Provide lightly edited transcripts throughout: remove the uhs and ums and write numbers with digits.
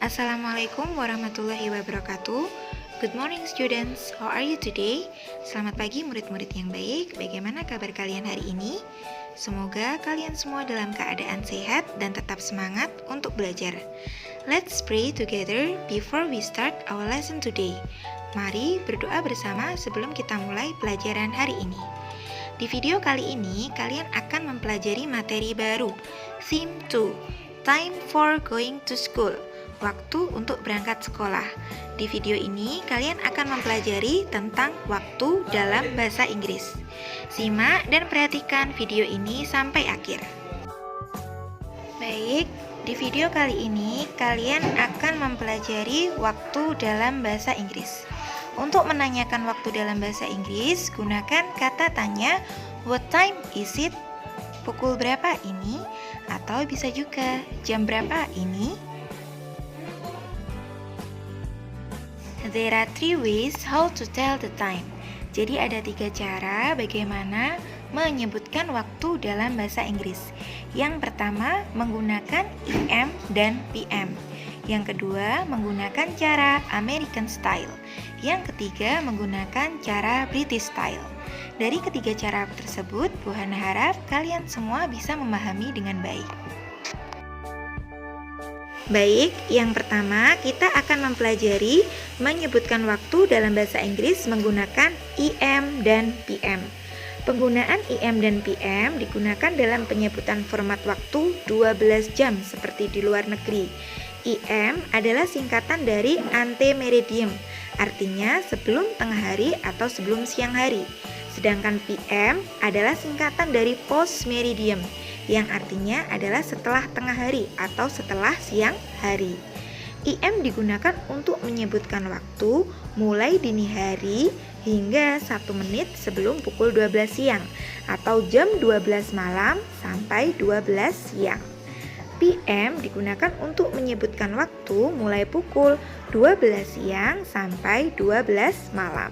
Assalamualaikum warahmatullahi wabarakatuh. Good morning students, how are you today? Selamat pagi murid-murid yang baik. Bagaimana kabar kalian hari ini? Semoga kalian semua dalam keadaan sehat dan tetap semangat untuk belajar. Let's pray together before we start our lesson today. Mari berdoa bersama sebelum kita mulai pelajaran hari ini. Di video kali ini kalian akan mempelajari materi baru, Theme 2, Time for Going to School. Waktu untuk berangkat sekolah. Di video ini kalian akan mempelajari tentang waktu dalam bahasa Inggris. Simak dan perhatikan video ini sampai akhir. Baik, di video kali ini kalian akan mempelajari waktu dalam bahasa Inggris. Untuk menanyakan waktu dalam bahasa Inggris, gunakan kata tanya what time is it? Pukul berapa ini? Atau bisa juga jam berapa ini? There are 3 ways how to tell the time. Jadi ada 3 cara bagaimana menyebutkan waktu dalam bahasa Inggris. Yang pertama menggunakan AM dan PM. Yang kedua menggunakan cara American style. Yang ketiga menggunakan cara British style. Dari ketiga cara tersebut, Bu Hana harap kalian semua bisa memahami dengan baik. Baik, yang pertama kita akan mempelajari menyebutkan waktu dalam bahasa Inggris menggunakan AM dan PM. Penggunaan AM dan PM digunakan dalam penyebutan format waktu 12 jam seperti di luar negeri. AM adalah singkatan dari ante meridiem, artinya sebelum tengah hari atau sebelum siang hari. Sedangkan PM adalah singkatan dari post meridiem, yang artinya adalah setelah tengah hari atau setelah siang hari. AM digunakan untuk menyebutkan waktu mulai dini hari hingga 1 menit sebelum pukul 12 siang atau jam 12 malam sampai 12 siang. PM digunakan untuk menyebutkan waktu mulai pukul 12 siang sampai 12 malam.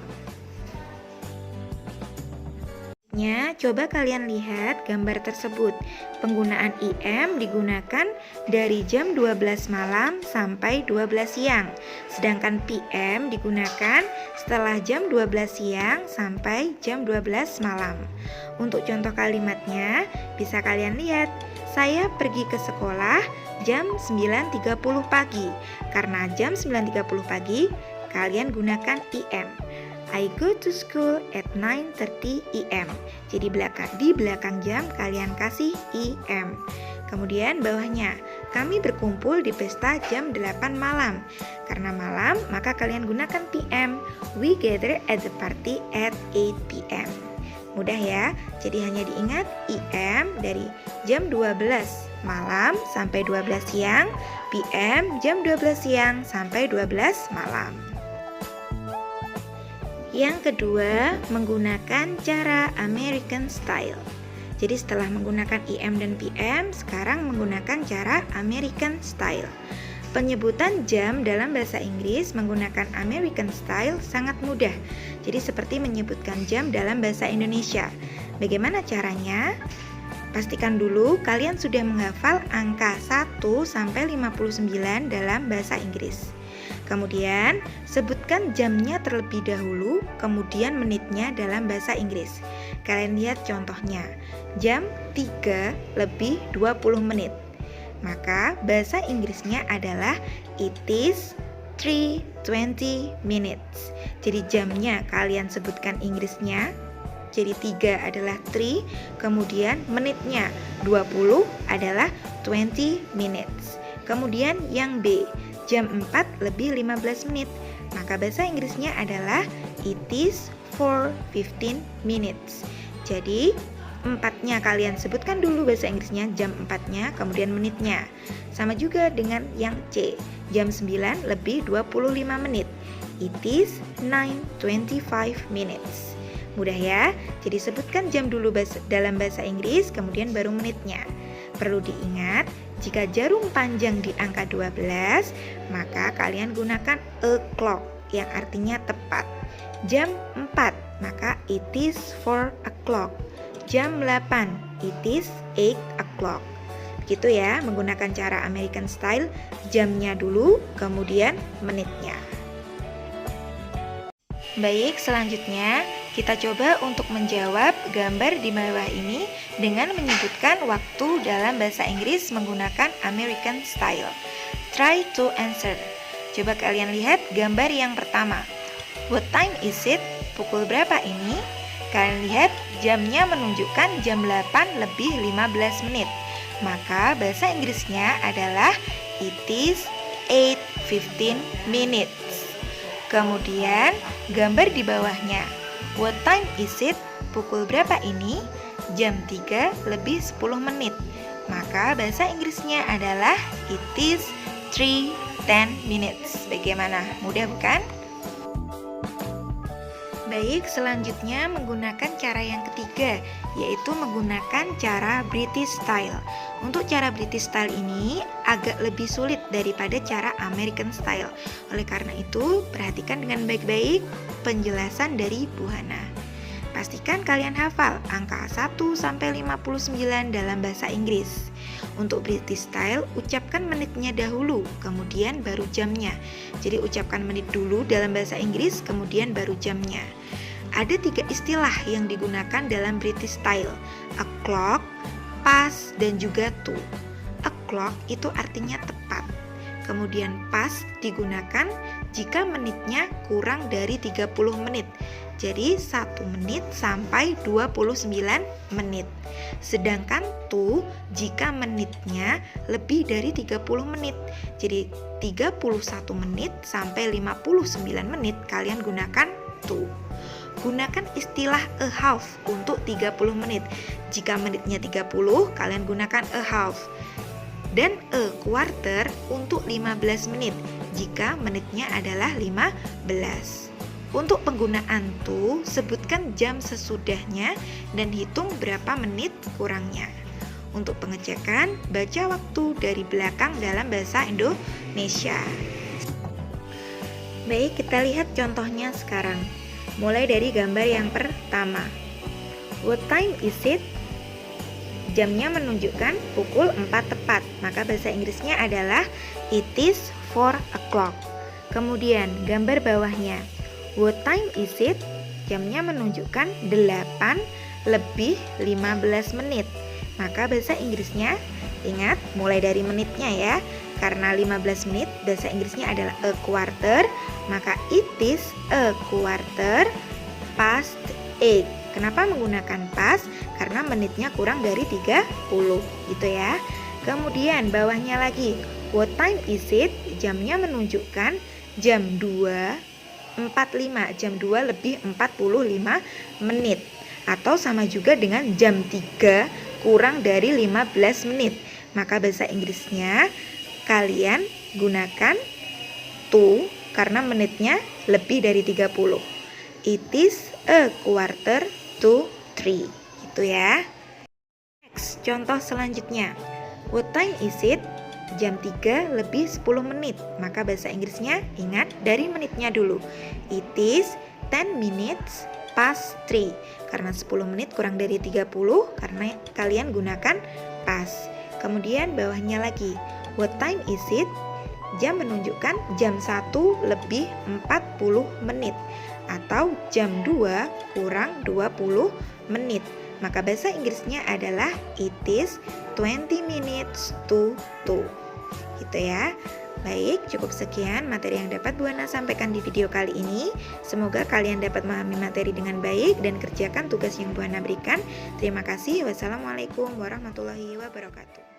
Coba kalian lihat gambar tersebut. Penggunaan AM digunakan dari jam 12 malam sampai 12 siang. Sedangkan PM digunakan setelah jam 12 siang sampai jam 12 malam. Untuk contoh kalimatnya, bisa kalian lihat. Saya pergi ke sekolah jam 9.30 pagi. Karena jam 9.30 pagi, kalian gunakan AM. I go to school at 9:30 AM. Jadi di belakang jam kalian kasih AM. Kemudian bawahnya, kami berkumpul di pesta jam 8 malam. Karena malam, maka kalian gunakan PM. We gather at the party at 8 PM. Mudah ya, jadi hanya diingat AM dari jam 12 malam sampai 12 siang, PM jam 12 siang sampai 12 malam. Yang kedua, menggunakan cara American style. Jadi setelah menggunakan AM dan PM, sekarang menggunakan cara American style. Penyebutan jam dalam bahasa Inggris menggunakan American style sangat mudah. Jadi seperti menyebutkan jam dalam bahasa Indonesia. Bagaimana caranya? Pastikan dulu kalian sudah menghafal angka 1 sampai 59 dalam bahasa Inggris. Kemudian, sebutkan jamnya terlebih dahulu, kemudian menitnya dalam bahasa Inggris. Kalian lihat contohnya, jam 3 lebih 20 menit. Maka bahasa Inggrisnya adalah it is 3:20 minutes. Jadi jamnya kalian sebutkan Inggrisnya. Jadi 3 adalah 3, kemudian menitnya 20 adalah 20 minutes. Kemudian yang B, jam 4 lebih 15 menit. Maka bahasa Inggrisnya adalah it is 4:15 minutes. Jadi 4-nya kalian sebutkan dulu bahasa Inggrisnya, jam 4-nya, kemudian menitnya. Sama juga dengan yang C, jam 9 lebih 25 menit. It is 9:25 minutes. Mudah ya, jadi sebutkan jam dulu dalam bahasa Inggris, kemudian baru menitnya. Perlu diingat, jika jarum panjang di angka 12, maka kalian gunakan o'clock yang artinya tepat. Jam 4, maka it is 4 o'clock. Jam 8, it is 8 o'clock. Gitu ya, menggunakan cara American Style, jamnya dulu, kemudian menitnya. Baik, selanjutnya kita coba untuk menjawab gambar di bawah ini dengan menyebutkan waktu dalam bahasa Inggris menggunakan American Style. Try to answer. Coba kalian lihat gambar yang pertama. What time is it? Pukul berapa ini? Kalian lihat jamnya menunjukkan jam 8 lebih 15 menit. Maka bahasa Inggrisnya adalah it is 8:15 minutes. Kemudian gambar di bawahnya. What time is it? Pukul berapa ini? Jam 3 lebih 10 menit. Maka bahasa Inggrisnya adalah it is 3:10 minutes. Bagaimana? Mudah bukan? Baik, selanjutnya menggunakan cara yang ketiga, yaitu menggunakan cara British Style. Untuk cara British Style ini agak lebih sulit daripada cara American Style. Oleh karena itu, perhatikan dengan baik-baik penjelasan dari Bu Hana. Pastikan kalian hafal angka 1 sampai 59 dalam bahasa Inggris. Untuk British Style, ucapkan menitnya dahulu, kemudian baru jamnya. Jadi ucapkan menit dulu dalam bahasa Inggris, kemudian baru jamnya. Ada 3 istilah yang digunakan dalam British Style: o'clock, pas, dan juga to. O'clock itu artinya tepat. Kemudian pas digunakan jika menitnya kurang dari 30 menit. Jadi 1 menit sampai 29 menit. Sedangkan to jika menitnya lebih dari 30 menit. Jadi 31 menit sampai 59 menit kalian gunakan to. Gunakan istilah a half untuk 30 menit. Jika menitnya 30, kalian gunakan a half. Dan a quarter untuk 15 menit jika menitnya adalah 15. Untuk penggunaan to, sebutkan jam sesudahnya dan hitung berapa menit kurangnya. Untuk pengecekan, baca waktu dari belakang dalam bahasa Indonesia. Baik, kita lihat contohnya sekarang. Mulai dari gambar yang pertama. What time is it? Jamnya menunjukkan pukul 4 tepat, maka bahasa Inggrisnya adalah it is 4 o'clock. Kemudian gambar bawahnya. What time is it? Jamnya menunjukkan 8 lebih 15 menit. Maka bahasa Inggrisnya, ingat mulai dari menitnya ya. Karena 15 menit bahasa Inggrisnya adalah a quarter, maka it is a quarter past 8. Kenapa menggunakan past? Karena menitnya kurang dari 30 gitu ya. Kemudian bawahnya lagi, what time is it? Jamnya menunjukkan jam 2:45, jam 2 lebih 45 menit. Atau sama juga dengan jam 3 kurang dari 15 menit. Maka bahasa Inggrisnya kalian gunakan to karena menitnya lebih dari 30. It is a quarter to 3. Gitu ya. Next, contoh selanjutnya. What time is it? Jam 3 lebih 10 menit. Maka bahasa Inggrisnya ingat dari menitnya dulu. It is 10 minutes past 3. Karena 10 menit kurang dari 30, karena kalian gunakan past. Kemudian bawahnya lagi. What time is it? Jam menunjukkan jam 1 lebih 40 menit. Atau jam 2 kurang 20 menit. Maka bahasa Inggrisnya adalah it is 20 minutes to 2. Gitu ya. Baik, cukup sekian materi yang dapat Bu Hana sampaikan di video kali ini. Semoga kalian dapat memahami materi dengan baik dan kerjakan tugas yang Bu Hana berikan. Terima kasih. Wassalamualaikum warahmatullahi wabarakatuh.